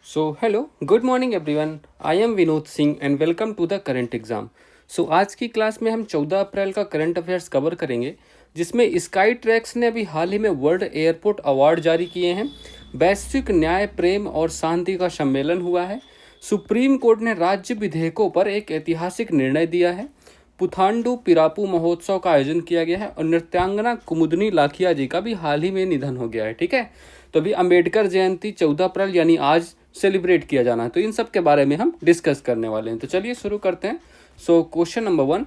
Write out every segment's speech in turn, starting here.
Hello, good morning everyone. I am Vinod Singh and welcome to the current exam. आज की class में हम 14 अप्रैल का करंट अफेयर्स कवर करेंगे, जिसमें स्काई ट्रैक्स ने अभी हाल ही में वर्ल्ड एयरपोर्ट अवार्ड जारी किए हैं। वैश्विक न्याय, प्रेम और शांति का सम्मेलन हुआ है। सुप्रीम कोर्ट ने राज्य विधेयकों पर एक ऐतिहासिक निर्णय दिया है। पुथांडु पिरापू महोत्सव का आयोजन किया गया है और नृत्यांगना कुमुदनी लाखिया जी का भी हाल ही में निधन हो गया है। ठीक है, तो अभी अंबेडकर जयंती 14 अप्रैल यानी आज सेलिब्रेट किया जाना है, तो इन सब के बारे में हम डिस्कस करने वाले हैं। तो चलिए शुरू करते हैं। क्वेश्चन नंबर 1,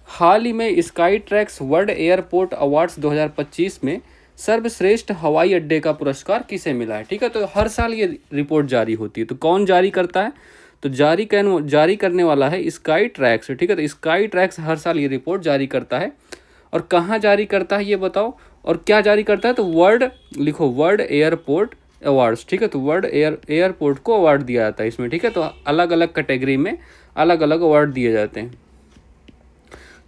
हाल ही में sky tracks world airport awards 2025 में सर्वश्रेष्ठ हवाई अड्डे का पुरस्कार किसे मिला है? ठीक है, तो हर साल ये रिपोर्ट जारी होती है, तो कौन जारी करता है? तो जारी करने वाला है स्काई ट्रैक्स। ठीक है, तो स्काई ट्रैक्स हर साल ये रिपोर्ट जारी करता है। और कहाँ जारी करता है ये बताओ, और क्या जारी करता है? तो वर्ल्ड लिखो, वर्ल्ड एयरपोर्ट अवार्ड्स। ठीक है, तो वर्ल्ड एयरपोर्ट को अवार्ड दिया जाता है इसमें। ठीक है, तो अलग अलग कैटेगरी में अलग अलग अवार्ड दिए जाते हैं।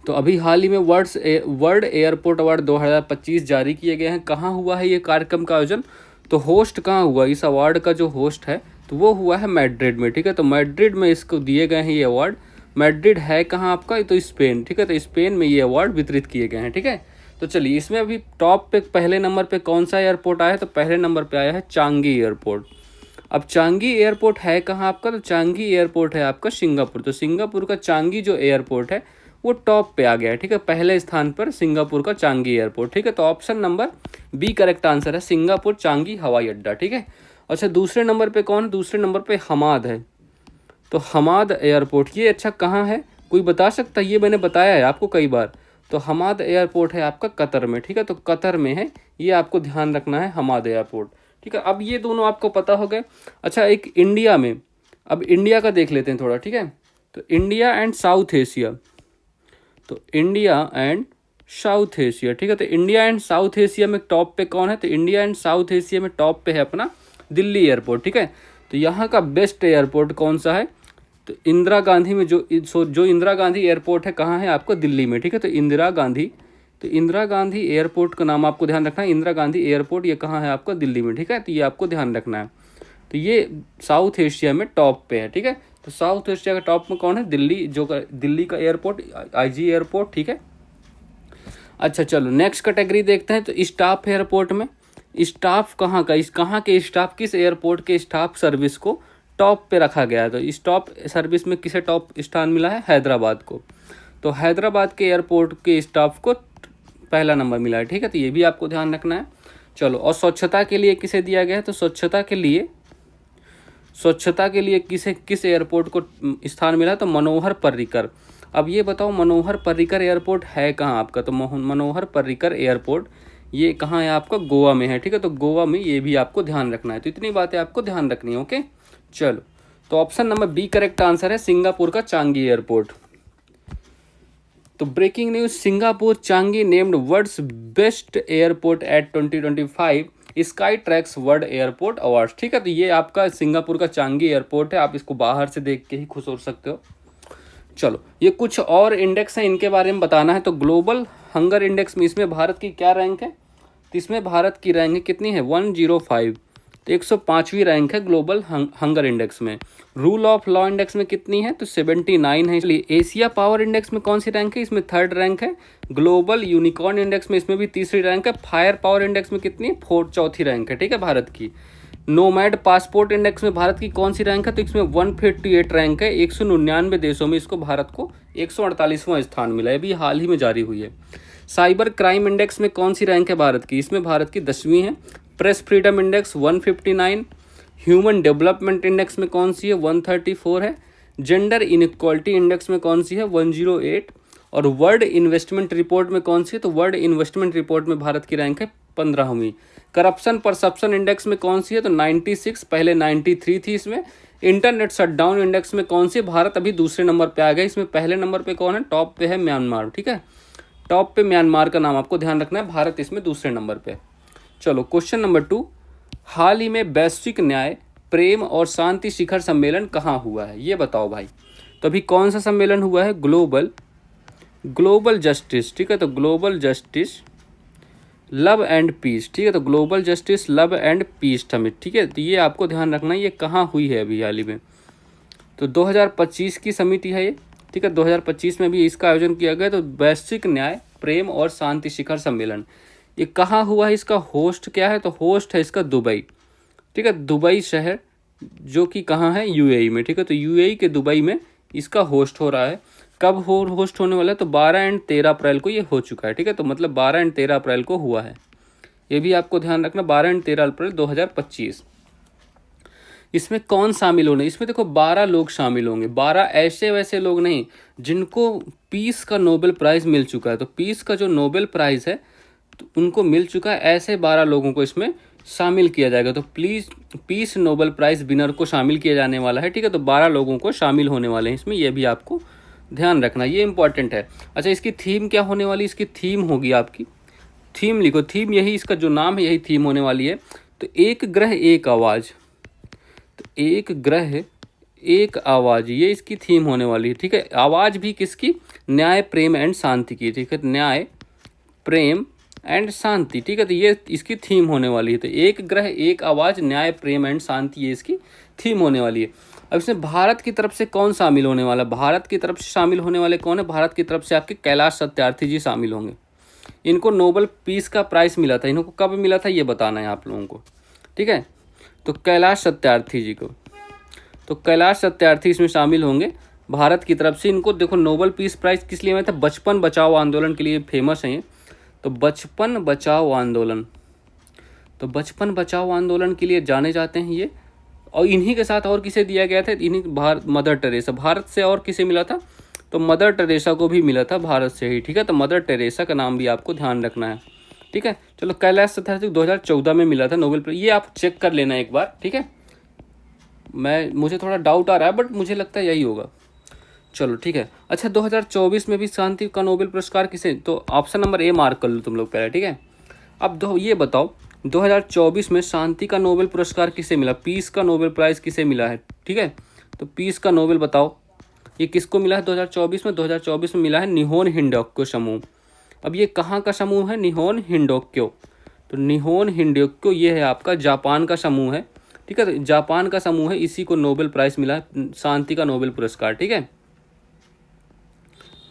तो अभी हाल ही में वर्ल्ड एयरपोर्ट अवार्ड 2025 जारी किए गए हैं। कहाँ हुआ है ये कार्यक्रम का आयोजन? तो होस्ट कहाँ हुआ इस अवार्ड का? जो होस्ट है तो वो हुआ है मैड्रिड में। ठीक है, तो मैड्रिड में इसको दिए गए हैं ये अवार्ड। मैड्रिड है कहाँ आपका? तो स्पेन। ठीक है, तो स्पेन में ये अवार्ड वितरित किए गए हैं। ठीक है, तो चलिए इसमें अभी टॉप पे पहले नंबर पे कौन सा एयरपोर्ट आया है? तो पहले नंबर पे आया है चांगी एयरपोर्ट। अब चांगी एयरपोर्ट है कहाँ आपका? तो चांगी एयरपोर्ट है आपका सिंगापुर। तो सिंगापुर का चांगी जो एयरपोर्ट है वो टॉप पे आ गया है। ठीक है, पहले स्थान पर सिंगापुर का चांगी एयरपोर्ट। ठीक है, तो option number B correct answer है, सिंगापुर चांगी हवाई अड्डा। ठीक है, अच्छा दूसरे नंबर पे कौन? दूसरे नंबर पे हमाद है। तो हमाद एयरपोर्ट ये अच्छा कहाँ है, कोई बता सकता है? ये मैंने बताया है आपको कई बार। तो हमाद एयरपोर्ट है आपका कतर में। ठीक है, तो कतर में है, ये आपको ध्यान रखना है, हमाद एयरपोर्ट। ठीक है, अब ये दोनों आपको पता हो गए। अच्छा एक इंडिया में, अब इंडिया का देख लेते हैं थोड़ा। ठीक है, तो इंडिया एंड साउथ एशिया, तो इंडिया एंड साउथ एशिया। ठीक है, तो इंडिया एंड साउथ एशिया में टॉप पे कौन है? तो इंडिया एंड साउथ एशिया में टॉप पे है अपना दिल्ली एयरपोर्ट। ठीक है, तो यहाँ का बेस्ट एयरपोर्ट कौन सा है? तो इंदिरा गांधी में जो इंदिरा गांधी एयरपोर्ट है कहाँ है आपको? दिल्ली में। ठीक है, तो इंदिरा गांधी एयरपोर्ट का नाम आपको ध्यान रखना है। इंदिरा गांधी एयरपोर्ट ये कहाँ है आपका? दिल्ली में। ठीक है, तो ये आपको ध्यान रखना है। तो ये साउथ एशिया में टॉप पे है। ठीक है, तो साउथ एशिया का टॉप में कौन है? दिल्ली का एयरपोर्ट, आईजी एयरपोर्ट। ठीक है, अच्छा चलो नेक्स्ट कैटेगरी देखते हैं। तो स्टाफ एयरपोर्ट में स्टाफ कहाँ का, कहाँ के स्टाफ, किस एयरपोर्ट के स्टाफ सर्विस को टॉप पे रखा गया है? तो स्टॉप सर्विस में किसे टॉप स्थान मिला है? हैदराबाद को। तो हैदराबाद के एयरपोर्ट के स्टाफ को पहला नंबर मिला है। ठीक है, तो ये भी आपको ध्यान रखना है। चलो, और स्वच्छता के लिए किसे दिया गया है? तो स्वच्छता के लिए किस एयरपोर्ट को स्थान मिला? तो मनोहर पर्रिकर। अब ये बताओ मनोहर पर्रिकर एयरपोर्ट है कहाँ आपका? तो मनोहर पर्रिकर एयरपोर्ट ये कहाँ है आपका? गोवा में है। ठीक है, तो गोवा में, ये भी आपको ध्यान रखना है। तो इतनी बातें आपको ध्यान रखनी है। ओके, चलो, तो option number B correct answer है, सिंगापुर का चांगी एयरपोर्ट। तो breaking news, Singapore Changi named world's best airport at 2025 Skytrax world airport awards. ठीक है, तो ये आपका सिंगापुर का चांगी एयरपोर्ट है, आप इसको बाहर से देख के ही खुश हो सकते हो। चलो, ये कुछ और इंडेक्स हैं, इनके बारे में बताना है। तो ग्लोबल हंगर इंडेक्स में इसमें भारत की क्या रैंक है? तो इसमें भारत की रैंक कितनी है? 105। तो 105वीं रैंक है ग्लोबल हंगर इंडेक्स में। रूल ऑफ लॉ इंडेक्स में कितनी है? तो 79 है। इसलिए एशिया पावर इंडेक्स में कौन सी रैंक है? इसमें 3rd रैंक है। ग्लोबल यूनिकॉर्न इंडेक्स में इसमें भी 3री रैंक है। फायर पावर इंडेक्स में कितनी है? 4th रैंक है। ठीक है, भारत की। नोमैड पासपोर्ट इंडेक्स में भारत की कौन सी रैंक है? तो इसमें 158 रैंक है। 199 देशों में इसको भारत को 148वां स्थान मिला है, अभी हाल ही में जारी हुई है। साइबर क्राइम इंडेक्स में कौन सी रैंक है भारत की? इसमें भारत की 10वीं है। Press freedom index 159। Human development index में कौन सी है? 134 है। जेंडर इनइक्वालिटी इंडेक्स में कौन सी है? 108। और वर्ल्ड इन्वेस्टमेंट रिपोर्ट में कौन सी है? तो वर्ल्ड इन्वेस्टमेंट रिपोर्ट में भारत की रैंक है 15वीं। करप्शन परसेप्शन इंडेक्स में कौन सी है? तो 96, पहले 93 थी इसमें। इंटरनेट शटडाउन इंडेक्स में कौन सी? भारत अभी दूसरे नंबर पे आ गया। इसमें पहले नंबर पे कौन है? टॉप पे है म्यांमार। ठीक है, टॉप पे म्यांमार का नाम आपको ध्यान रखना है, भारत इसमें दूसरे नंबर पे। चलो क्वेश्चन नंबर 2, हाल ही में वैश्विक न्याय, प्रेम और शांति शिखर सम्मेलन कहाँ हुआ है? ये बताओ भाई। तो अभी कौन सा सम्मेलन हुआ है? Global justice. ठीक है, तो global justice love and peace, ठीक है। तो global justice love and peace summit, ठीक है। तो ये आपको ध्यान रखना है, ये कहाँ हुई है अभी हाल ही में। तो 2025 की समिति है ये, ठीक है। 2025 में भी इसका आयोजन किया गया। तो वैश्विक न्याय प्रेम और शांति शिखर सम्मेलन, ये कहाँ हुआ है, इसका होस्ट क्या है, तो होस्ट है इसका दुबई, ठीक है। दुबई शहर जो कि कहाँ है, यूएई में, ठीक है। तो यूएई के दुबई में इसका होस्ट हो रहा है। कब होस्ट होने वाला है, तो 12 एंड 13 अप्रैल को ये हो चुका है, ठीक है। तो मतलब 12 एंड 13 अप्रैल को हुआ है, ये भी आपको ध्यान रखना, 12 एंड 13 अप्रैल 2025। इसमें कौन शामिल होने, इसमें देखो 12 लोग शामिल होंगे, 12 ऐसे वैसे लोग नहीं जिनको पीस का नोबेल प्राइज़ मिल चुका है। तो पीस का जो नोबेल प्राइज़ है तो उनको मिल चुका है, ऐसे 12 लोगों को इसमें शामिल किया जाएगा। तो please peace Nobel prize winner को शामिल किया जाने वाला है, ठीक है। तो 12 लोगों को शामिल होने वाले हैं इसमें, यह भी आपको ध्यान रखना, ये इंपॉर्टेंट है। अच्छा, इसकी थीम क्या होने वाली, इसकी थीम होगी आपकी, थीम लिखो, थीम यही, इसका जो नाम है यही थीम होने वाली है। तो एक ग्रह एक आवाज़, तो एक ग्रह एक आवाज़, ये इसकी थीम होने वाली है, ठीक है। आवाज़ भी किसकी, न्याय प्रेम एंड शांति की, ठीक है। न्याय प्रेम एंड शांति, ठीक है। तो ये इसकी थीम होने वाली है। तो एक ग्रह एक आवाज़ न्याय प्रेम एंड शांति, ये इसकी थीम होने वाली है। अब इसमें भारत की तरफ से कौन शामिल होने वाला, भारत की तरफ से शामिल होने वाले कौन है, भारत की तरफ से आपके कैलाश सत्यार्थी जी शामिल होंगे। इनको नोबेल पीस का प्राइज़ मिला था, इनको कब मिला था ये बताना है आप लोगों को, ठीक है। तो कैलाश सत्यार्थी जी को, तो कैलाश सत्यार्थी इसमें शामिल होंगे भारत की तरफ से। इनको देखो नोबेल पीस प्राइज़ किस लिए मिला था, बचपन बचाओ आंदोलन के लिए फेमस है ये। तो बचपन बचाओ आंदोलन, तो बचपन बचाओ आंदोलन के लिए जाने जाते हैं ये। और इन्हीं के साथ और किसे दिया गया था, इन्हीं मदर टेरेसा, भारत से और किसे मिला था, तो मदर टेरेसा को भी मिला था भारत से ही, ठीक है। तो मदर टेरेसा का नाम भी आपको ध्यान रखना है, ठीक है। चलो, कैलाश सत्यार्थी 2014 में मिला था नोबेल प्राइज, ये आप चेक कर लेना एक बार, ठीक है। मुझे थोड़ा डाउट आ रहा है बट मुझे लगता है यही होगा। चलो ठीक है। अच्छा, 2024 में भी शांति का नोबेल पुरस्कार किसे, तो ऑप्शन नंबर ए मार्क कर लो तुम लोग पहले, ठीक है। अब ये बताओ 2024 में शांति का नोबेल पुरस्कार किसे मिला, पीस का नोबेल प्राइज़ किसे मिला है, ठीक है। तो पीस का नोबेल बताओ ये किसको मिला है 2024 में, 2024 में मिला है निहोन हिंडोक्यो समूह। अब ये कहाँ का समूह है, निहोन हिंडोक्यो। तो निहोन हिंडोक्यो ये है आपका जापान का समूह है, ठीक है। तो जापान का समूह है, इसी को नोबेल प्राइज़ मिला है, शांति का नोबेल पुरस्कार, ठीक है।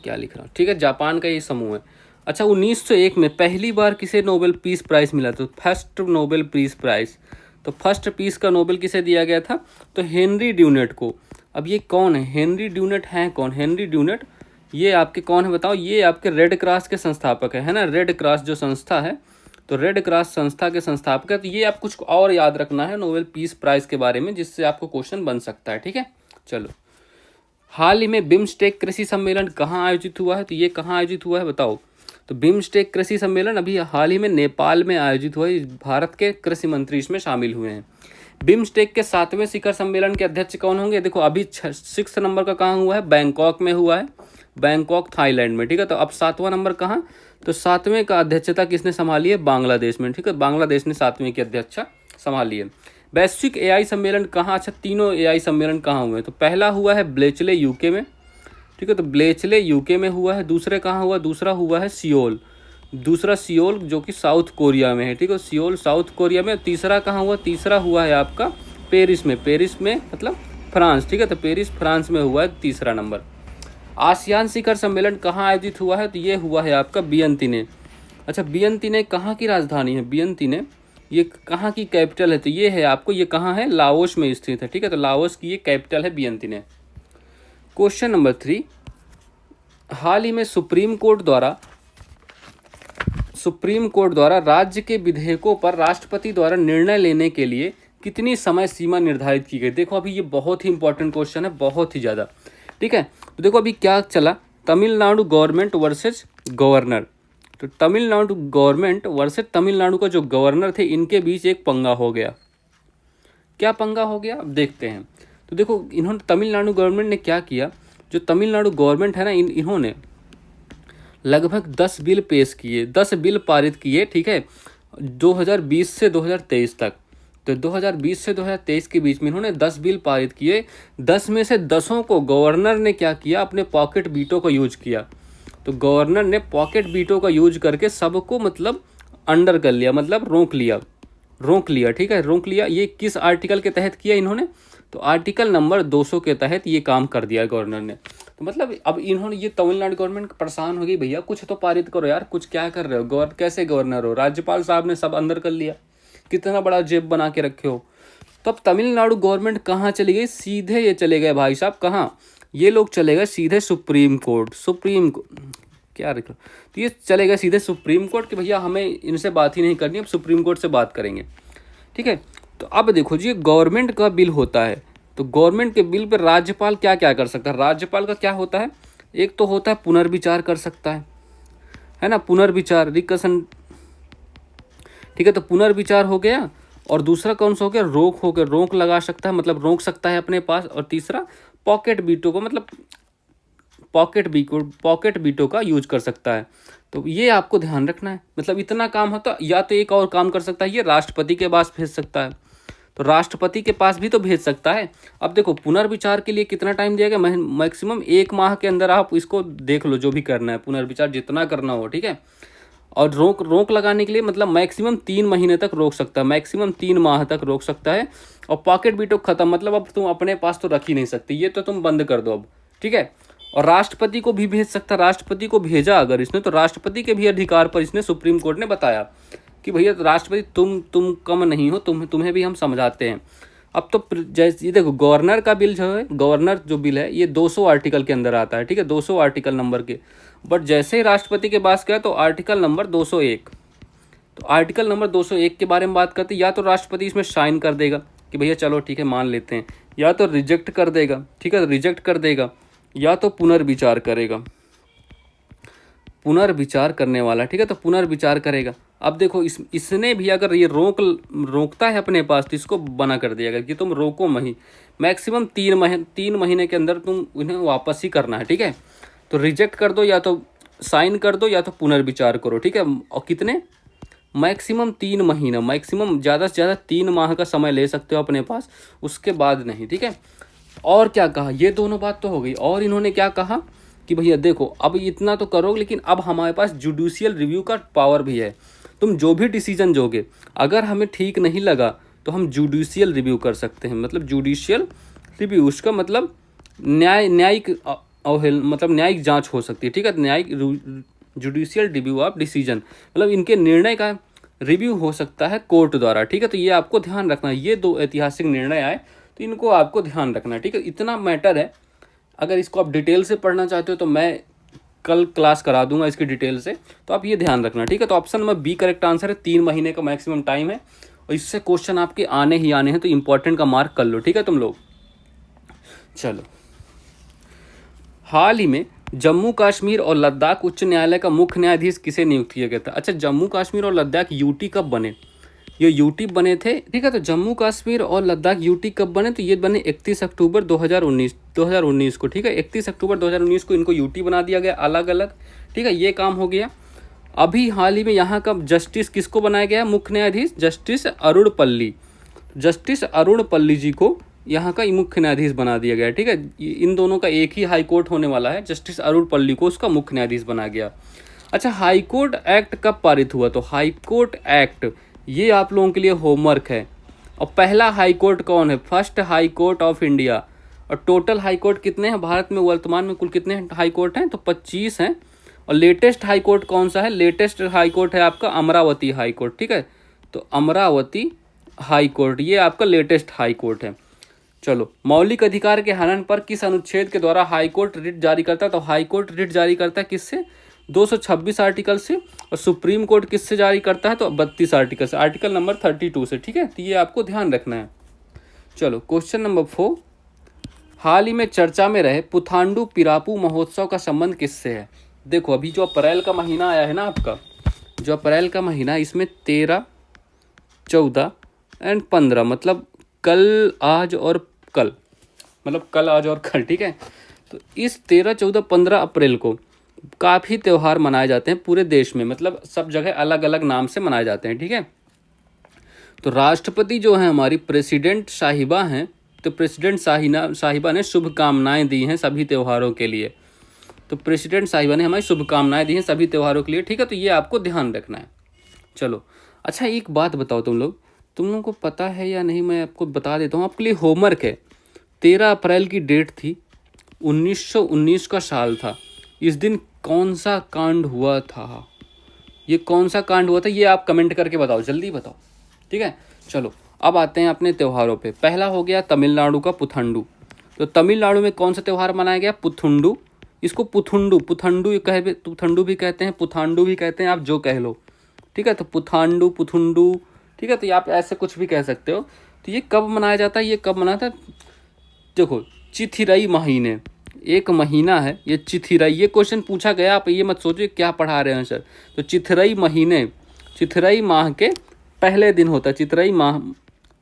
क्या लिख रहा हूँ, ठीक है, जापान का ये समूह है। अच्छा, 1901 में पहली बार किसे नोबेल पीस प्राइज़ मिला, तो फर्स्ट नोबेल पीस प्राइज़, तो फर्स्ट पीस का नोबेल किसे दिया गया था, तो हेनरी ड्यूनेट को। अब ये कौन है, हेनरी ड्यूनेट हैं कौन, हेनरी ड्यूनेट ये आपके कौन है बताओ, ये आपके रेड क्रॉस के संस्थापक है ना, रेड क्रॉस जो संस्था है, तो रेड क्रॉस संस्था के संस्थापक है। तो ये आप कुछ और याद रखना है नोबेल पीस प्राइज़ के बारे में, जिससे आपको क्वेश्चन बन सकता है, ठीक है। चलो, हाल ही में बिम्स्टेक कृषि सम्मेलन कहाँ आयोजित हुआ है, तो ये कहाँ आयोजित हुआ है बताओ। तो बिम्स्टेक कृषि सम्मेलन अभी हाल ही में नेपाल में आयोजित हुआ है, भारत के कृषि मंत्री इसमें शामिल हुए हैं। बिम्स्टेक के 7वें शिखर सम्मेलन के अध्यक्ष कौन होंगे, देखो अभी 6 नंबर का कहाँ हुआ है, बैंकॉक में हुआ है, बैंकॉक थाईलैंड में, ठीक है। तो अब 7वां नंबर कहाँ, तो 7वें का अध्यक्षता किसने संभाली है, बांग्लादेश में, ठीक है। बांग्लादेश ने 7वें की अध्यक्षता संभाली है। वैश्विक एआई सम्मेलन कहाँ, अच्छा तीनों एआई सम्मेलन कहाँ हुए, तो पहला हुआ है ब्लेचले यूके में, ठीक है। तो ब्लेचले यूके में हुआ है। दूसरे कहाँ हुआ, दूसरा हुआ है सियोल, दूसरा सियोल जो कि साउथ कोरिया में है, ठीक है, सियोल साउथ कोरिया में। तीसरा कहाँ हुआ, तीसरा हुआ है आपका पेरिस में, पेरिस में मतलब फ्रांस, ठीक है। तो पेरिस फ्रांस में हुआ है तीसरा नंबर। आसियान शिखर सम्मेलन कहाँ आयोजित हुआ है, तो ये हुआ है आपका वियंतिने। अच्छा, वियंतिने कहाँ की राजधानी है, वियंतिने ये कहाँ की कैपिटल है, तो ये है आपको, ये कहाँ है, लाओस में स्थित है, ठीक है। तो लाओस की ये कैपिटल है वियंतिने। क्वेश्चन नंबर 3, हाल ही में सुप्रीम कोर्ट द्वारा राज्य के विधेयकों पर राष्ट्रपति द्वारा निर्णय लेने के लिए कितनी समय सीमा निर्धारित की गई। देखो अभी ये बहुत ही इंपॉर्टेंट क्वेश्चन है, बहुत ही ज़्यादा, ठीक है। तो देखो अभी क्या चला, तमिलनाडु गवर्नमेंट वर्सेस गवर्नर। तो तमिलनाडु गवर्नमेंट वर्सेस तमिलनाडु का जो गवर्नर थे, इनके बीच एक पंगा हो गया। क्या पंगा हो गया, अब देखते हैं। तो देखो इन्होंने, तमिलनाडु गवर्नमेंट ने क्या किया, जो तमिलनाडु गवर्नमेंट है ना, इन्होंने लगभग 10 बिल पेश किए, 10 बिल पारित किए, ठीक है, 2020 से 2023 तक। तो 2020 से 2023 के बीच में इन्होंने 10 बिल पारित किए। 10 में से 10 को गवर्नर ने क्या किया, अपने पॉकेट वीटो का यूज किया। तो गवर्नर ने पॉकेट वीटो का यूज करके सबको मतलब अंडर कर लिया, मतलब रोक लिया, रोक लिया, ठीक है, रोक लिया। ये किस आर्टिकल के तहत किया इन्होंने? तो आर्टिकल नंबर 200 के तहत ये काम कर दिया गवर्नर ने। तो मतलब अब इन्होंने, ये तमिलनाडु गवर्नमेंट परेशान हो गई, भैया कुछ तो पारित करो यार, कुछ क्या कर रहे हो, कैसे गवर्नर हो, राज्यपाल साहब ने सब अंदर कर लिया, कितना बड़ा जेब बना के रखे हो। तो अब तमिलनाडु गवर्नमेंट कहाँ चली गई? सीधे ये चले गए भाई साहब, कहाँ? ये लोग चले गए सीधे सुप्रीम कोर्ट। क्या रखो, तो ये चले गए सीधे सुप्रीम कोर्ट कि भैया हमें इनसे बात ही नहीं करनी, अब सुप्रीम कोर्ट से बात करेंगे, ठीक है। तो अब देखो जी, गवर्नमेंट का बिल होता है, तो गवर्नमेंट के बिल पर राज्यपाल क्या क्या कर सकता है? राज्यपाल का क्या होता है? एक तो होता है पुनर्विचार कर सकता है ना, पुनर्विचार, रिकसन, ठीक है। तो पुनर्विचार हो गया, और दूसरा कौन सा हो गया? रोक हो गया, रोक लगा सकता है, मतलब रोक सकता है अपने पास। और तीसरा पॉकेट वीटो को, मतलब पॉकेट वीटो का यूज कर सकता है। तो ये आपको ध्यान रखना है, मतलब इतना काम होता। या तो एक और काम कर सकता है, ये राष्ट्रपति के पास भेज सकता है, तो राष्ट्रपति के पास भी तो भेज सकता है। अब देखो पुनर्विचार के लिए कितना टाइम दिया गया? मैक्सिमम 1 माह के अंदर आप इसको देख लो, जो भी करना है पुनर्विचार जितना करना हो, ठीक है। और रोक लगाने के लिए मतलब मैक्सिमम 3 महीने तक रोक सकता है, मैक्सिमम 3 माह तक रोक सकता है। और पॉकेट वीटो खत्म, मतलब अब तुम अपने पास तो रख ही नहीं सकती, ये तो तुम बंद कर दो अब, ठीक है। और राष्ट्रपति को भी भेज सकता, राष्ट्रपति को भेजा अगर इसने, तो राष्ट्रपति के भी अधिकार पर इसने, सुप्रीम कोर्ट ने बताया कि भैया राष्ट्रपति तुम कम नहीं हो, तुम्हें भी हम समझाते हैं। अब तो जैसे ये देखो, गवर्नर का बिल जो है, गवर्नर जो बिल है ये 200 आर्टिकल के अंदर आता है, ठीक है, 200 आर्टिकल नंबर के। बट जैसे ही राष्ट्रपति के पास गया तो आर्टिकल नंबर 201, तो आर्टिकल नंबर 201 के बारे में बात करते, या तो राष्ट्रपति इसमें साइन कर देगा कि भैया चलो ठीक है मान लेते हैं, या तो रिजेक्ट कर देगा, ठीक है, रिजेक्ट कर देगा, या तो पुनर्विचार करेगा, पुनर्विचार करने वाला, ठीक है, तो पुनर्विचार करेगा। अब देखो इसने भी अगर ये रोकता है अपने पास, तो इसको बना कर दिया गया कि तुम रोको मैक्सिमम 3 महीने के अंदर तुम उन्हें वापस ही करना है, ठीक है। तो रिजेक्ट कर दो, या तो साइन कर दो, या तो पुनर्विचार करो, ठीक है। और कितने? मैक्सिमम 3 महीना, मैक्सिमम ज़्यादा से ज़्यादा 3 माह का समय ले सकते हो अपने पास, उसके बाद नहीं, ठीक है। और क्या कहा? ये दोनों बात तो हो गई, और इन्होंने क्या कहा कि भैया देखो अब इतना तो करोगे, लेकिन अब हमारे पास जुडिशियल रिव्यू का पावर भी है। तुम जो भी डिसीजन दोगे, अगर हमें ठीक नहीं लगा तो हम जुडिशियल रिव्यू कर सकते हैं। मतलब जुडिशियल रिव्यू, उसका मतलब न्यायिक मतलब न्यायिक जांच हो सकती है, ठीक है, न्यायिक जुडिशियल रिव्यू ऑफ डिसीजन, मतलब इनके निर्णय का रिव्यू हो सकता है कोर्ट द्वारा, ठीक है। तो ये आपको ध्यान रखना है, ये 2 ऐतिहासिक निर्णय आए, तो इनको आपको ध्यान रखना है, ठीक है। इतना मैटर है, अगर इसको आप डिटेल से पढ़ना चाहते हो तो मैं कल क्लास करा दूंगा इसकी डिटेल से, तो आप ये ध्यान रखना, ठीक है। तो option number B correct answer है, 3 महीने का मैक्सिमम टाइम है, और इससे क्वेश्चन आपके आने ही आने हैं, तो इंपॉर्टेंट का मार्क कर लो, ठीक है तुम लोग। चलो, हाल ही में जम्मू कश्मीर और लद्दाख उच्च न्यायालय का मुख्य न्यायाधीश किसे नियुक्त किया गया था? अच्छा, जम्मू कश्मीर और लद्दाख यूटी कब बने? ये यूटी बने थे, ठीक है। तो जम्मू कश्मीर और लद्दाख यूटी कब बने? तो ये बने 31 अक्टूबर 2019 को, ठीक है। 31 अक्टूबर 2019 को इनको यूटी बना दिया गया अलग अलग, ठीक है, ये काम हो गया। अभी हाल ही में यहाँ का जस्टिस किसको बनाया गया? मुख्य न्यायाधीश जस्टिस अरुण पल्ली जी को यहाँ का मुख्य न्यायाधीश बना दिया गया, ठीक है। इन दोनों का एक ही हाई कोर्ट होने वाला है, जस्टिस अरुण पल्ली को उसका मुख्य न्यायाधीश बना गया। अच्छा, हाई कोर्ट एक्ट कब पारित हुआ? तो हाई कोर्ट एक्ट, ये आप लोगों के लिए होमवर्क है। और पहला हाई कोर्ट कौन है? First high court of India. और टोटल हाई कोर्ट कितने हैं भारत में? वर्तमान में कुल कितने हाई कोर्ट हैं? तो 25 हैं। और लेटेस्ट हाई कोर्ट कौन सा है? लेटेस्ट हाई कोर्ट है आपका अमरावती हाई कोर्ट, ठीक है। तो अमरावती हाई कोर्ट ये आपका लेटेस्ट हाई कोर्ट है। चलो, मौलिक अधिकार के हनन पर किस अनुच्छेद के द्वारा हाई कोर्ट रिट जारी करता है? तो हाई कोर्ट रिट जारी करता है किससे? 226 आर्टिकल से। और सुप्रीम कोर्ट किससे जारी करता है? तो 32 आर्टिकल से, आर्टिकल नंबर 32 से, ठीक है। तो ये आपको ध्यान रखना है। चलो, क्वेश्चन नंबर 4, हाल ही में चर्चा में रहे पुथांडु पिरापू महोत्सव का संबंध किससे है? देखो, अभी जो अप्रैल का महीना आया है ना आपका, जो अप्रैल का महीना, इसमें 13, 14 एंड 15, मतलब कल, आज और कल, मतलब कल, आज और कल, ठीक है। तो इस 13, 14, 15 अप्रैल को काफ़ी त्यौहार मनाए जाते हैं पूरे देश में, मतलब सब जगह अलग अलग नाम से मनाए जाते हैं, ठीक है। तो राष्ट्रपति जो है हमारी प्रेसिडेंट साहिबा हैं, तो प्रेसिडेंट साहिबा ने शुभकामनाएं दी हैं सभी त्योहारों के लिए। तो प्रेसिडेंट साहिबा ने हमारी शुभकामनाएं दी हैं सभी त्योहारों के लिए, ठीक है। तो ये आपको ध्यान रखना है, चलो, अच्छा एक बात बताओ तुम लोगों को पता है या नहीं, मैं आपको बता देता हूँ, आपके लिए होमवर्क है। 13 अप्रैल की डेट थी, 1919 का साल था। इस दिन कौन सा कांड हुआ था? ये कौन सा कांड हुआ था, ये आप कमेंट करके बताओ, जल्दी बताओ। ठीक है, चलो अब आते हैं अपने त्योहारों पे। पहला हो गया तमिलनाडु का पुथंडू। तो तमिलनाडु में कौन सा त्यौहार मनाया गया? पुथुंडू। इसको पुथुंडू पुथंडू पुथंडू भी कहते हैं, पुथांडू भी कहते हैं, आप जो कह लो। ठीक है, तो पुथांडू पुथुंडू, ठीक है, तो ये आप ऐसे कुछ भी कह सकते हो। तो ये कब मनाया जाता है? ये कब मनाता है? देखो, चिथिराई महीने, एक महीना है ये चिथिराई। ये क्वेश्चन पूछा गया, आप ये मत सोचिए क्या पढ़ा रहे हैं सर। तो चिथिराई महीने, चिथिराई माह के पहले दिन होता है। चिथिराई माह,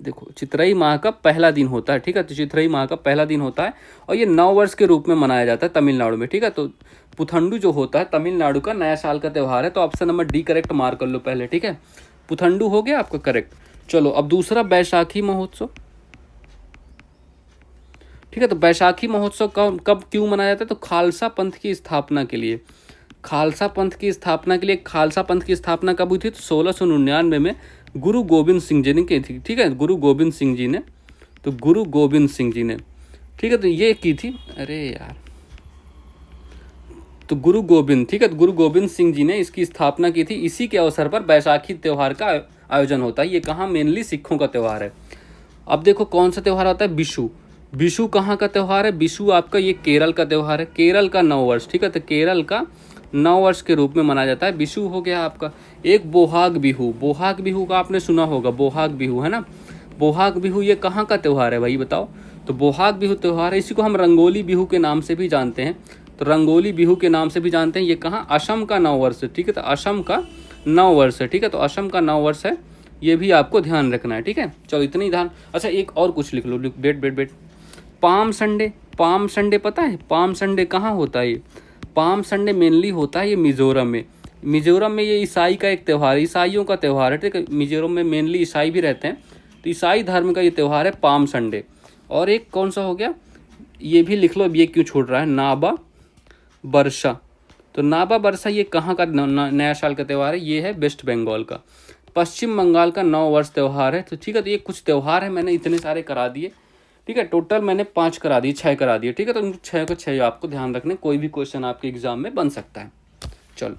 देखो चिथिराई माह का पहला दिन होता है। ठीक है, तो चिथिराई माह का पहला दिन होता है और ये नव वर्ष के रूप में मनाया जाता है तमिलनाडु में। ठीक है, तो पुथंडू जो होता है तमिलनाडु का नया साल का त्यौहार है। तो option number D correct mark कर लो पहले। ठीक है, पुथंडू हो गया आपका करेक्ट। चलो अब दूसरा, बैसाखी महोत्सव। ठीक है, तो बैसाखी महोत्सव कब क्यों मनाया जाता है? तो खालसा पंथ की स्थापना के लिए। खालसा पंथ की स्थापना के लिए, खालसा पंथ की स्थापना कब हुई थी? तो 1699 में गुरु गोविंद सिंह जी ने की थी। ठीक है, गुरु गोविंद सिंह जी ने, तो गुरु गोविंद सिंह जी ने, ठीक है, तो ये की थी। अरे यार, तो गुरु गोविंद, ठीक है, तो गुरु गोविंद सिंह जी ने इसकी स्थापना की थी। इसी के अवसर पर बैसाखी त्यौहार का आयोजन होता है। ये कहाँ? मेनली सिखों का त्यौहार है। अब देखो कौन सा त्यौहार आता है? विशु। विशु कहाँ का त्यौहार है? विशु आपका ये केरल का त्यौहार है, केरल का नव वर्ष। ठीक है, तो केरल का नव वर्ष के रूप में मनाया जाता है। विशु हो गया आपका। एक बोहाग बिहू, बोहाग बिहू का आपने सुना होगा, बोहाग बिहू है ना। बोहाग बिहू ये कहाँ का त्यौहार है भाई बताओ? तो बोहाग बिहू त्यौहार है, इसी को हम रंगोली बिहू के नाम से भी जानते हैं। तो रंगोली बिहू के नाम से भी जानते हैं। ये कहाँ? असम का नव वर्ष है। ठीक है, तो असम का नव वर्ष है। ठीक है, तो असम का नव वर्ष है, ये भी आपको ध्यान रखना है। ठीक है, चलो इतनी ध्यान। अच्छा एक और कुछ लिख लो, बेट पाम संडे। पाम संडे पता है? पाम संडे कहाँ होता है? ये पाम संडे मेनली होता है ये मिजोरम में। मिजोरम में ये ईसाई का एक त्यौहार है, ईसाइयों का त्यौहार है। ठीक है, मिजोरम में मेनली ईसाई भी रहते हैं, तो ईसाई धर्म का ये त्यौहार है पाम संडे। और एक कौन सा हो गया, ये भी लिख लो, अब ये क्यों छूट रहा है, नाबा बरसा। तो नाबा बरसा ये कहाँ का नया साल का त्यौहार है? ये है वेस्ट बंगाल का। पश्चिम बंगाल का नव वर्ष त्यौहार है। तो ठीक है, तो ये कुछ त्यौहार है, मैंने इतने सारे करा दिए। ठीक है, टोटल मैंने 5 करा दिए, 6 करा दिए। ठीक है, तो उन 6 को 6 आपको ध्यान रखने, कोई भी क्वेश्चन आपके एग्जाम में बन सकता है। चलो,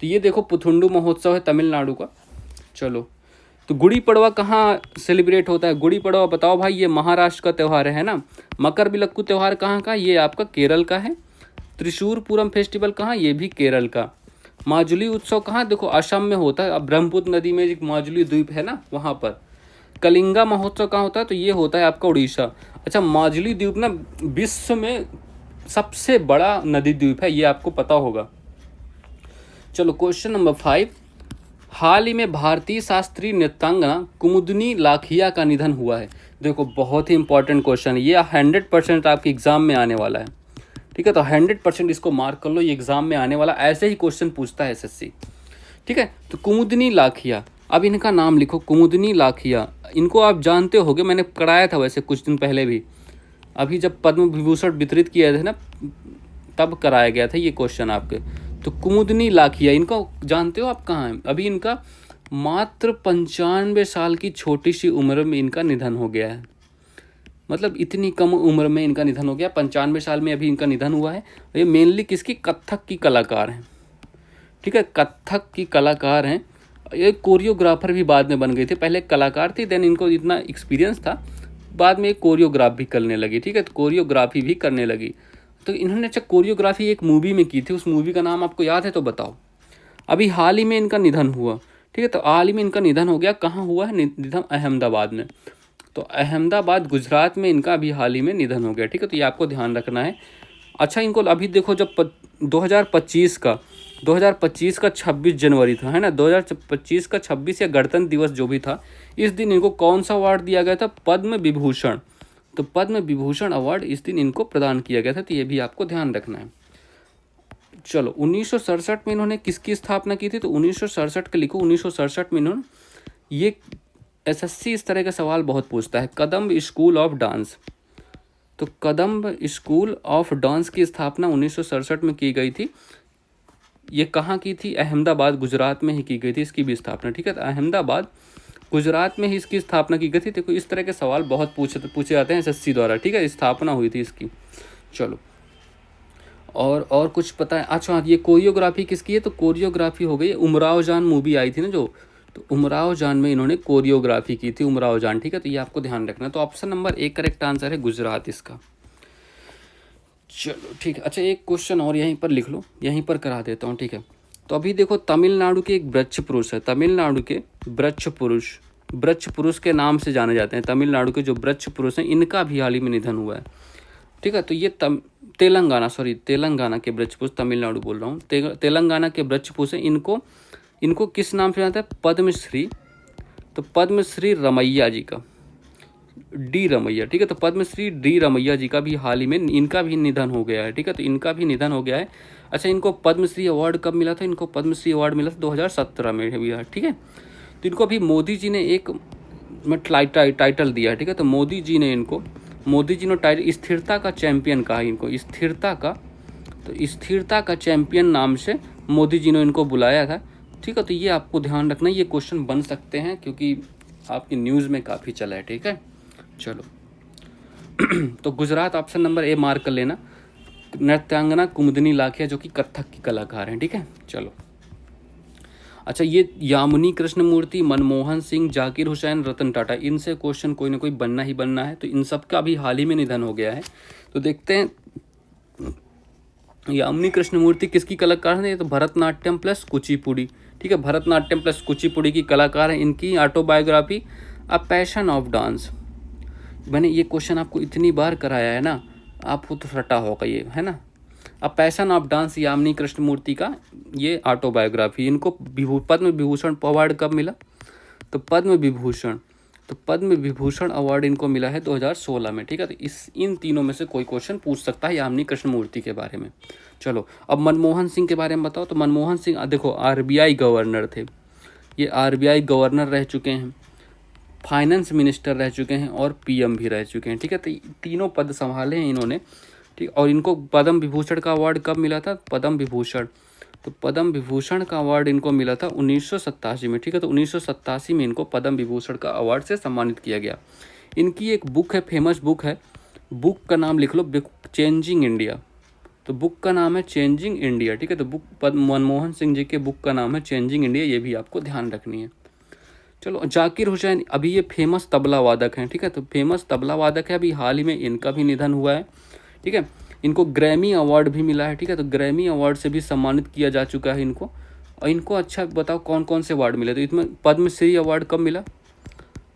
तो ये देखो पुथुंडू महोत्सव है तमिलनाडु का। चलो, तो गुड़ी पड़वा कहाँ सेलिब्रेट होता है? गुड़ी पड़वा बताओ भाई, ये महाराष्ट्र का त्यौहार है ना। मकर बिलक्कू त्यौहार कहाँ का? ये आपका केरल का है। त्रिशूर पूरम फेस्टिवल कहाँ? ये भी केरल का। माजुली उत्सव कहाँ? देखो असम में होता है। अब ब्रह्मपुत्र नदी में एक माजुली द्वीप है ना, वहाँ पर। कलिंगा महोत्सव कहाँ होता है? तो ये होता है आपका उड़ीसा। अच्छा, माजुली द्वीप ना विश्व में सबसे बड़ा नदी द्वीप है, ये आपको पता होगा। चलो क्वेश्चन नंबर 5, हाल ही में भारतीय शास्त्रीय नृत्यांगना कुमुदनी लाखिया का निधन हुआ है। देखो बहुत ही इंपॉर्टेंट क्वेश्चन है ये, 100% आपके एग्जाम में आने वाला है। ठीक है, तो 100% इसको मार्क कर लो, ये एग्जाम में आने वाला, ऐसे ही क्वेश्चन पूछता है एसएससी। ठीक है, तो कुमुदनी लाखिया, अब इनका नाम लिखो, कुमुदनी लाखिया। इनको आप जानते होगे, मैंने कराया था वैसे कुछ दिन पहले भी, अभी जब पद्म विभूषण वितरित किए थे ना, तब कराया गया था ये क्वेश्चन आपके। तो कुमुदनी लाखिया, इनको जानते हो आप कहाँ हैं? अभी इनका मात्र 95 साल की छोटी सी उम्र में इनका निधन हो गया है। मतलब इतनी कम उम्र में इनका निधन हो गया, 95 साल में अभी इनका निधन हुआ है। ये मेनली किसकी? कथक की कलाकार हैं। ठीक है, कथक की कलाकार हैं। ये कोरियोग्राफर भी बाद में बन गई थी, पहले कलाकार थी, देन इनको इतना एक्सपीरियंस था, बाद में कोरियोग्राफ भी करने लगी। ठीक है, तो कोरियोग्राफी भी करने लगी। तो इन्होंने अच्छा कोरियोग्राफी एक मूवी में की थी, उस मूवी का नाम आपको याद है तो बताओ। अभी हाल ही में इनका निधन हुआ। ठीक है, तो हाल ही में इनका निधन हो गया। कहाँ हुआ है निधन? अहमदाबाद में। तो अहमदाबाद गुजरात में इनका अभी हाल ही में निधन हो गया। ठीक है, तो ये आपको ध्यान रखना है। अच्छा, इनको अभी देखो, जब 2025 का 26 जनवरी था, है ना, 2025 का 26 या गणतंत्र दिवस जो भी था, इस दिन इनको कौन सा अवार्ड दिया गया था? पद्म विभूषण। तो पद्म विभूषण अवार्ड इस दिन इनको प्रदान किया गया था, तो ये भी आपको ध्यान रखना है। चलो, 1967 में इन्होंने किसकी स्थापना की थी? तो 1967 का लिखो, 1967 में इन्होंने, ये एसएससी इस तरह का सवाल बहुत पूछता है, कदम्ब स्कूल ऑफ डांस। तो कदम्ब स्कूल ऑफ डांस की स्थापना 1967 में की गई थी। ये कहाँ की थी? अहमदाबाद गुजरात में ही की गई थी इसकी भी स्थापना, ठीक है। तो अहमदाबाद गुजरात में ही इसकी स्थापना की गई थी। देखो इस तरह के सवाल बहुत पूछे जाते हैं एसएससी द्वारा, ठीक है। स्थापना हुई थी इसकी। चलो और कुछ पता है? अच्छा ये कोरियोग्राफी किसकी है? तो कोरियोग्राफी हो गई उमराव जान मूवी आई थी ना जो, तो उमराव जान में इन्होंने कोरियोग्राफी की थी, उमराव जान, ठीक है। तो ये आपको ध्यान रखना। तो ऑप्शन नंबर 1 करेक्ट आंसर है गुजरात इसका। चलो ठीक है। अच्छा एक क्वेश्चन और यहीं पर लिख लो, यहीं पर करा देता हूँ, ठीक है। तो अभी देखो तमिलनाडु के एक वृक्ष पुरुष है, तमिलनाडु के वृक्ष पुरुष के नाम से जाने जाते हैं। तमिलनाडु के जो वृक्ष पुरुष हैं इनका भी हाल ही में निधन हुआ है, ठीक है। तो ये तेलंगाना के वृक्ष पुरुष, तमिलनाडु बोल रहा हूँ, तेलंगाना के वृक्ष पुरुष हैं। इनको किस नाम से जानते हैं? पद्मश्री। तो पद्मश्री रमैया जी का, डी रमैया, ठीक है। तो पद्मश्री डी रमैया जी का भी हाल ही में इनका भी निधन हो गया है, ठीक है। तो इनका भी निधन हो गया है। अच्छा इनको पद्मश्री अवार्ड कब मिला था? इनको पद्मश्री अवार्ड मिला था 2017 में भी, ठीक है। तो इनको अभी मोदी जी ने एक टाइटल दिया है, ठीक है। तो मोदी जी ने टाइटल स्थिरता का चैंपियन कहा इनको, स्थिरता का चैंपियन नाम से मोदी जी ने इनको बुलाया था, ठीक है। तो ये आपको ध्यान रखना, ये क्वेश्चन बन सकते हैं क्योंकि आपकी न्यूज़ में काफ़ी चला है, ठीक है। चलो तो Gujarat option number A mark कर लेना। नृत्यांगना कुमुदनी लाखिया जो कि कथक की कलाकार हैं, ठीक है। चलो अच्छा ये यामिनी कृष्णमूर्ति, मनमोहन सिंह, जाकिर हुसैन, रतन टाटा, इनसे क्वेश्चन कोई ना कोई बनना ही बनना है। तो इन सब का भी हाल ही में निधन हो गया है। तो देखते हैं यामिनी कृष्णमूर्ति किसकी कलाकार है? तो भरतनाट्यम प्लस कुचिपुड़ी, ठीक है। भरतनाट्यम प्लस कुचिपुड़ी की कलाकार है। इनकी autobiography a passion of dance. मैंने ये क्वेश्चन आपको इतनी बार कराया है ना, आपको तो रटा होगा ये, है ना। A passion of dance Yamini Krishnamurthy का ये ऑटोबायोग्राफी। इनको पद्म विभूषण अवार्ड कब मिला? तो पद्म विभूषण अवार्ड इनको मिला है 2016 में, ठीक है। तो इन तीनों में से कोई क्वेश्चन पूछ सकता है यामिनी कृष्णमूर्ति के बारे में। चलो अब मनमोहन सिंह के बारे में बताओ। तो मनमोहन सिंह देखो आरबीआई गवर्नर थे, ये आरबीआई गवर्नर रह चुके हैं, फाइनेंस मिनिस्टर रह चुके हैं और पीएम भी रह चुके हैं, ठीक है। तो तीनों पद संभाले हैं इन्होंने, ठीक। और इनको पद्म विभूषण का अवार्ड कब मिला था? पद्म विभूषण, तो पद्म विभूषण का अवार्ड इनको मिला था 1987 में, ठीक है। तो 1987 में इनको पद्म विभूषण का अवार्ड से सम्मानित किया गया। इनकी एक बुक है, फेमस बुक है, बुक का नाम लिख लो, चेंजिंग इंडिया। तो बुक का नाम है चेंजिंग इंडिया, ठीक है। तो बुक मनमोहन सिंह जी के बुक का नाम है चेंजिंग इंडिया, ये भी आपको ध्यान रखनी है। चलो जाकिर हुसैन अभी ये फेमस तबला वादक हैं, ठीक है। तो फेमस तबला वादक है, अभी हाल ही में इनका भी निधन हुआ है, ठीक है। इनको ग्रैमी अवार्ड भी मिला है, ठीक है। तो ग्रैमी अवार्ड से भी सम्मानित किया जा चुका है इनको। और इनको अच्छा बताओ कौन कौन से अवार्ड मिले? तो इसमें पद्मश्री अवार्ड कब मिला?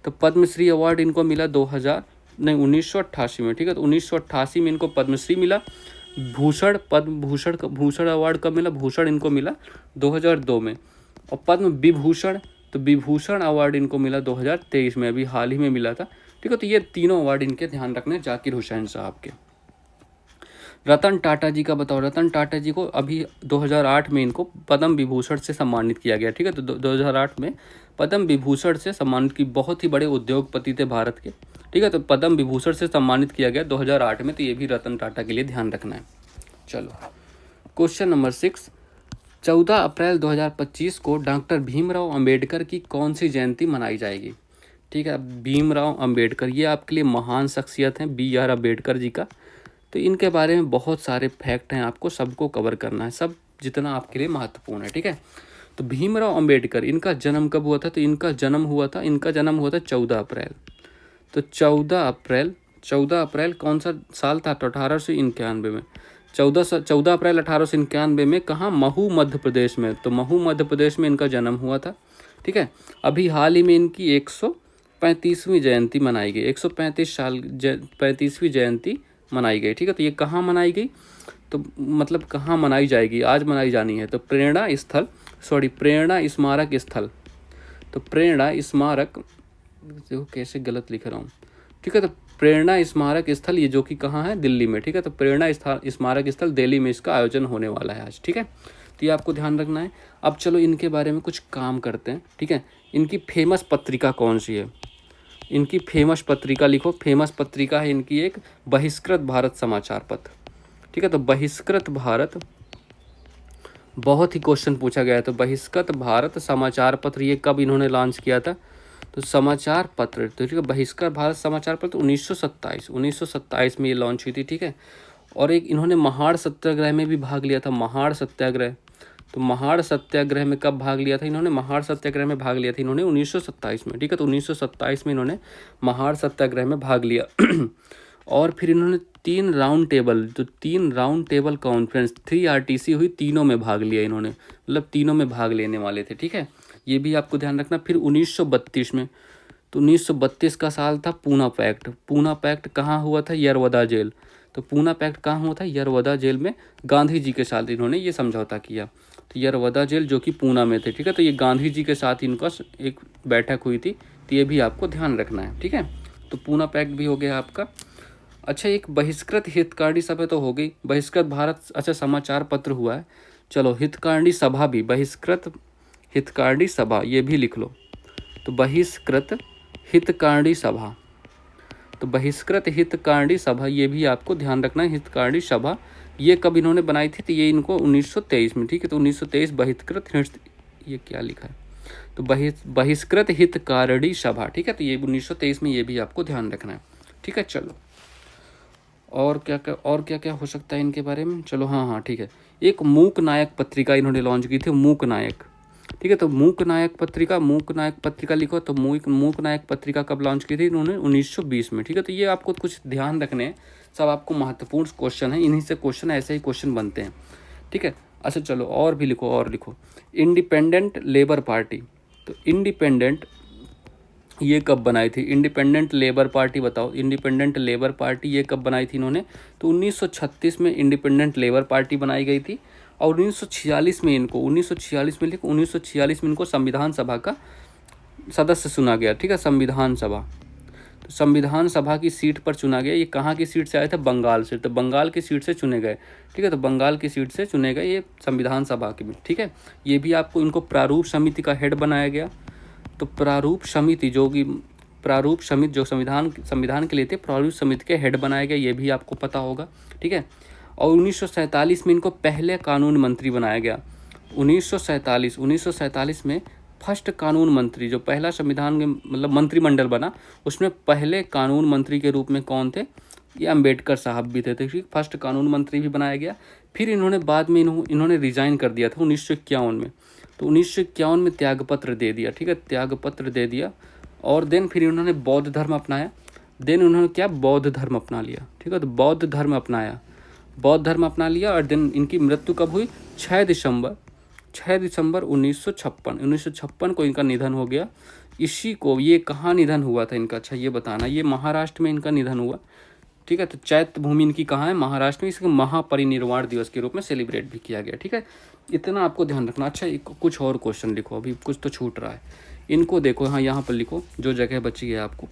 तो पद्मश्री अवार्ड इनको मिला 1988 में, ठीक है। तो 1988 में इनको पद्मश्री मिला। भूषण अवार्ड कब मिला? भूषण इनको मिला 2002 में। और पद्म विभूषण, तो विभूषण अवार्ड इनको मिला 2023 में, अभी हाल ही में मिला था, ठीक है। तो ये तीनों अवार्ड इनके ध्यान रखने जाकिर हुसैन साहब के। रतन टाटा जी का बताओ। रतन टाटा जी को अभी 2008 में इनको पद्म विभूषण से सम्मानित किया गया, ठीक है। तो 2008 में पद्म विभूषण से सम्मानित की, बहुत ही बड़े उद्योगपति थे भारत के, ठीक है। तो पद्म विभूषण से सम्मानित किया गया 2008 में। तो ये भी रतन टाटा के लिए ध्यान रखना है। चलो क्वेश्चन नंबर 6, 14 अप्रैल 2025 को डॉक्टर भीमराव अंबेडकर की कौन सी जयंती मनाई जाएगी? ठीक है, भीमराव अंबेडकर ये आपके लिए महान शख्सियत हैं, BR अम्बेडकर जी का। तो इनके बारे में बहुत सारे फैक्ट हैं, आपको सबको कवर करना है, सब जितना आपके लिए महत्वपूर्ण है, ठीक है। तो भीमराव अंबेडकर, इनका जन्म कब हुआ था? तो इनका जन्म हुआ था 14 अप्रैल। तो 14 अप्रैल कौन सा साल था? तो 1891 में। 14 अप्रैल 1891 में कहाँ? महू मध्य प्रदेश में। तो महू मध्य प्रदेश में इनका जन्म हुआ था, ठीक है। अभी हाल ही में इनकी 135वीं जयंती मनाई गई, 135वीं जयंती मनाई गई, ठीक है। तो ये कहाँ मनाई गई? तो मतलब कहाँ मनाई जाएगी? आज मनाई जानी है। तो प्रेरणा स्मारक स्थल। तो प्रेरणा स्मारक, देखो कैसे गलत लिख रहा हूँ, ठीक है। तो प्रेरणा स्मारक स्थल ये जो कि कहाँ है? दिल्ली में, ठीक है। तो प्रेरणा स्मारक स्थल दिल्ली में इसका आयोजन होने वाला है आज, ठीक है। तो ये आपको ध्यान रखना है। अब चलो इनके बारे में कुछ काम करते हैं, ठीक है। इनकी फेमस पत्रिका कौन सी है? इनकी फेमस पत्रिका लिखो। फेमस पत्रिका है इनकी एक बहिष्कृत भारत समाचार पत्र, ठीक है। तो बहिष्कृत बहुत ही क्वेश्चन पूछा गया है। तो बहिष्कृत भारत समाचार पत्र ये कब इन्होंने लॉन्च किया था? तो समाचार पत्र, तो ठीक है, बहिष्कृत भारत समाचार पत्र 1927 में ये लॉन्च हुई थी, ठीक है। और एक इन्होंने महाड़ सत्याग्रह में भी भाग लिया था, महाड़ सत्याग्रह। तो महाड़ सत्याग्रह में कब भाग लिया था इन्होंने? महाड़ सत्याग्रह में भाग लिया था इन्होंने 1927 में, ठीक है। तो 1927 में इन्होंने महाड़ सत्याग्रह में भाग लिया। और फिर इन्होंने 3 राउंड टेबल कॉन्फ्रेंस 3 RTC हुई, तीनों में भाग लिया इन्होंने, मतलब तीनों में भाग लेने वाले थे, ठीक है। ये भी आपको ध्यान रखना। फिर 1932 में, तो 1932 का साल था पूना पैक्ट। पूना पैक्ट कहाँ हुआ था? यरवदा जेल। तो पूना पैक्ट कहाँ हुआ था? यरवदा जेल में गांधी जी के साथ इन्होंने ये समझौता किया। तो यरवदा जेल जो कि पूना में थे, ठीक है। तो ये गांधी जी के साथ इनका एक बैठक हुई थी, तो ये भी आपको ध्यान रखना है, ठीक है। तो पूना पैक्ट भी हो गया आपका। अच्छा, एक बहिष्कृत हितकारी सभा तो हो गई, बहिष्कृत भारत, अच्छा समाचार पत्र हुआ है। चलो, हितकारी सभा भी, बहिष्कृत हितकारी सभा ये भी लिख लो। तो बहिष्कृत हितकारी सभा, तो बहिष्कृत हितकारी सभा ये भी आपको ध्यान रखना है। हितकारी सभा ये कब इन्होंने बनाई थी? तो ये इनको 1923 में, ठीक है। तो 1923 बहिष्कृत ये क्या लिखा है? तो बहिष्कृत हितकारी सभा, ठीक है। तो ये 1923 में, ये भी आपको ध्यान रखना है, ठीक है। चलो, और क्या क्या हो सकता है इनके बारे में? चलो, हाँ, ठीक है। एक मूक नायक पत्रिका इन्होंने लॉन्च की थी, मूक नायक, ठीक है। तो मूक नायक पत्रिका लिखो। तो मूक नायक पत्रिका कब लॉन्च की थी इन्होंने? 1920 में, ठीक है। तो ये आपको कुछ ध्यान रखने हैं, सब आपको महत्वपूर्ण क्वेश्चन है, इन्हीं से क्वेश्चन, ऐसे ही क्वेश्चन बनते हैं, ठीक है। अच्छा, चलो और भी लिखो। इंडिपेंडेंट लेबर पार्टी, तो इंडिपेंडेंट ये कब बनाई थी? इंडिपेंडेंट लेबर पार्टी बताओ, इंडिपेंडेंट लेबर पार्टी ये कब बनाई थी इन्होंने? तो 1936 में इंडिपेंडेंट लेबर पार्टी बनाई गई थी। और 1946 में इनको, 1946 में इनको संविधान सभा का सदस्य चुना गया, ठीक है। संविधान सभा, तो संविधान सभा की सीट पर चुना गया। ये कहाँ की सीट से आए थे? बंगाल से। तो बंगाल की सीट से चुने गए, ठीक है। तो बंगाल की सीट से चुने गए ये संविधान सभा के, ठीक है। ये भी आपको, इनको प्रारूप समिति का हेड बनाया गया। तो प्रारूप समिति जो संविधान के लिए थे, प्रारूप समिति के हेड बनाया गया, ये भी आपको पता होगा, ठीक है। और 1947 में इनको पहले कानून मंत्री बनाया गया। 1947 में फर्स्ट कानून मंत्री, जो पहला संविधान के मतलब मंत्रिमंडल बना, उसमें पहले कानून मंत्री के रूप में कौन थे? ये अम्बेडकर साहब भी थे, ठीक। फर्स्ट कानून मंत्री भी बनाया गया। फिर इन्होंने बाद में इन्होंने रिजाइन कर दिया था 1951 में। तो 1951 में त्यागपत्र दे दिया, ठीक है, त्यागपत्र दे दिया। और देन फिर इन्होंने बौद्ध धर्म अपनाया। देन उन्होंने क्या? बौद्ध धर्म अपना लिया, ठीक है। तो बौद्ध धर्म अपना लिया। और देन इनकी मृत्यु कब हुई? 6 दिसंबर 1956 को इनका निधन हो गया। इसी को, ये कहाँ निधन हुआ था इनका? अच्छा, ये बताना। ये महाराष्ट्र में इनका निधन हुआ, ठीक है। तो चैत्य भूमि इनकी कहाँ है? महाराष्ट्र में। इसको महापरिनिर्वाण दिवस के रूप में सेलिब्रेट भी किया गया, ठीक है। इतना आपको ध्यान रखना। अच्छा, कुछ और क्वेश्चन लिखो, अभी कुछ तो छूट रहा है, इनको देखो। हाँ, यहाँ पर लिखो, जो जगह बची है आपको।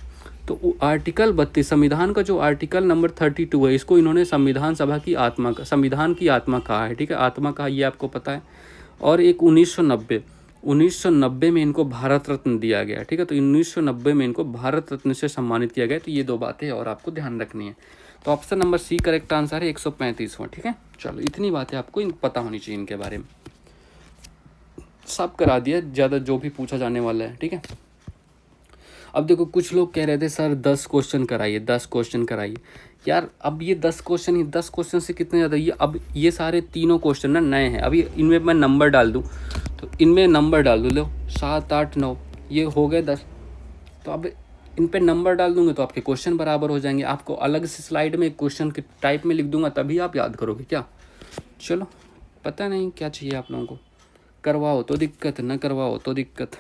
तो आर्टिकल 32 संविधान का जो आर्टिकल नंबर 32 है, इसको इन्होंने संविधान की आत्मा कहा है, ठीक है। आत्मा कहा, ये आपको पता है। और एक 1990 में इनको भारत रत्न दिया गया, ठीक है। तो 1990 में इनको भारत रत्न से सम्मानित किया गया। तो ये 2 बातें और आपको ध्यान रखनी है। तो option number C correct answer है, 135वां, ठीक है। चलो, इतनी बातें आपको पता होनी चाहिए इनके बारे में। सब करा दिया, ज़्यादा जो भी पूछा जाने वाला है, ठीक है। अब देखो, कुछ लोग कह रहे थे सर 10 क्वेश्चन कराइए। यार, अब ये 10 क्वेश्चन से कितने ज़्यादा, ये अब ये सारे तीनों क्वेश्चन ना नए हैं। अभी इनमें मैं नंबर डाल दूँ, तो इनमें नंबर डाल दूँ, लो 7, 8, 9, ये हो गए 10। तो अब इन पे नंबर डाल दूंगे तो आपके क्वेश्चन बराबर हो जाएंगे। आपको अलग से स्लाइड में क्वेश्चन के टाइप में लिख दूंगा, तभी आप याद करोगे क्या? चलो, पता नहीं क्या चाहिए आप लोगों को, करवाओ तो दिक्कत, न करवाओ तो दिक्कत।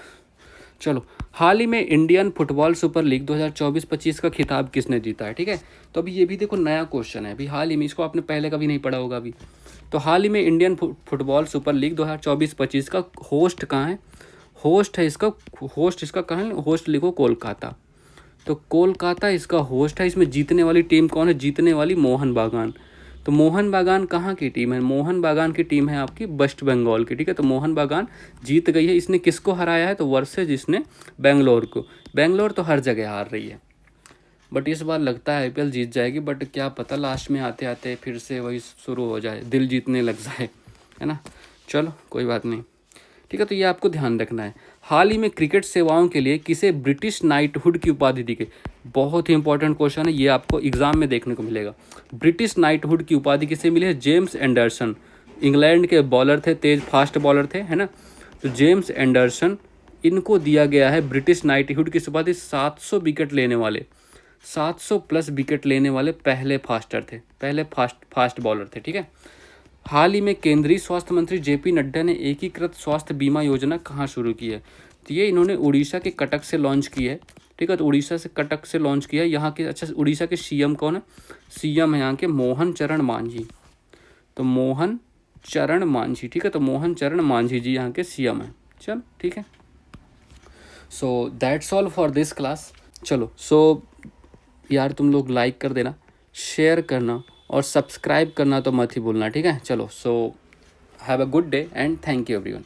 चलो, हाल ही में इंडियन फुटबॉल सुपर लीग 2024-25 का खिताब किसने जीता है, ठीक है। तो अभी ये भी देखो नया क्वेश्चन है, अभी हाल ही में, इसको आपने पहले कभी नहीं पढ़ा होगा अभी। तो हाल ही में इंडियन फुटबॉल सुपर लीग 2024-25 का होस्ट कहाँ है? होस्ट इसका कहाँ है? होस्ट लिखो कोलकाता। तो कोलकाता इसका होस्ट है। इसमें जीतने वाली टीम कौन है? जीतने वाली मोहन बागान। तो मोहन बागान कहाँ की टीम है? मोहन बागान की टीम है आपकी वेस्ट बंगाल की, ठीक है। तो मोहन बागान जीत गई है। इसने किसको हराया है? तो वर्सेज इसने बेंगलोर को। बेंगलोर तो हर जगह हार रही है, बट इस बार लगता है IPL जीत जाएगी। बट क्या पता, लास्ट में आते आते फिर से वही शुरू हो जाए, दिल जीतने लग जाए, है ना। चलो कोई बात नहीं, ठीक है। तो ये आपको ध्यान रखना है। हाल ही में क्रिकेट सेवाओं के लिए किसे ब्रिटिश नाइटहुड की उपाधि दी गई? बहुत ही इंपॉर्टेंट क्वेश्चन है, ये आपको एग्जाम में देखने को मिलेगा। ब्रिटिश नाइटहुड की उपाधि किसे मिली है? जेम्स एंडरसन, इंग्लैंड के बॉलर थे, तेज फास्ट बॉलर थे, है ना। तो जेम्स एंडरसन, इनको दिया गया है ब्रिटिश नाइटहुड की उपाधि। 700 विकेट लेने वाले, 700 प्लस विकेट लेने वाले पहले फास्टर थे, पहले फास्ट बॉलर थे, ठीक है। हाल ही में केंद्रीय स्वास्थ्य मंत्री जेपी नड्डा ने एकीकृत स्वास्थ्य बीमा योजना कहाँ शुरू की है? तो ये इन्होंने उड़ीसा के कटक से लॉन्च की है, ठीक है। तो उड़ीसा से कटक से लॉन्च किया है। यहाँ के, अच्छा, उड़ीसा के सीएम कौन है? सीएम है यहाँ के मोहन चरण मांझी। तो मोहन चरण मांझी, ठीक है। तो मोहन चरण मांझी जी यहाँ के सीएम हैं। चल ठीक है। So that's all for this class. चलो, सो यार तुम लोग लाइक कर देना, शेयर करना और सब्सक्राइब करना तो मत ही भूलना, ठीक है। चलो, so have a good day and thank you everyone.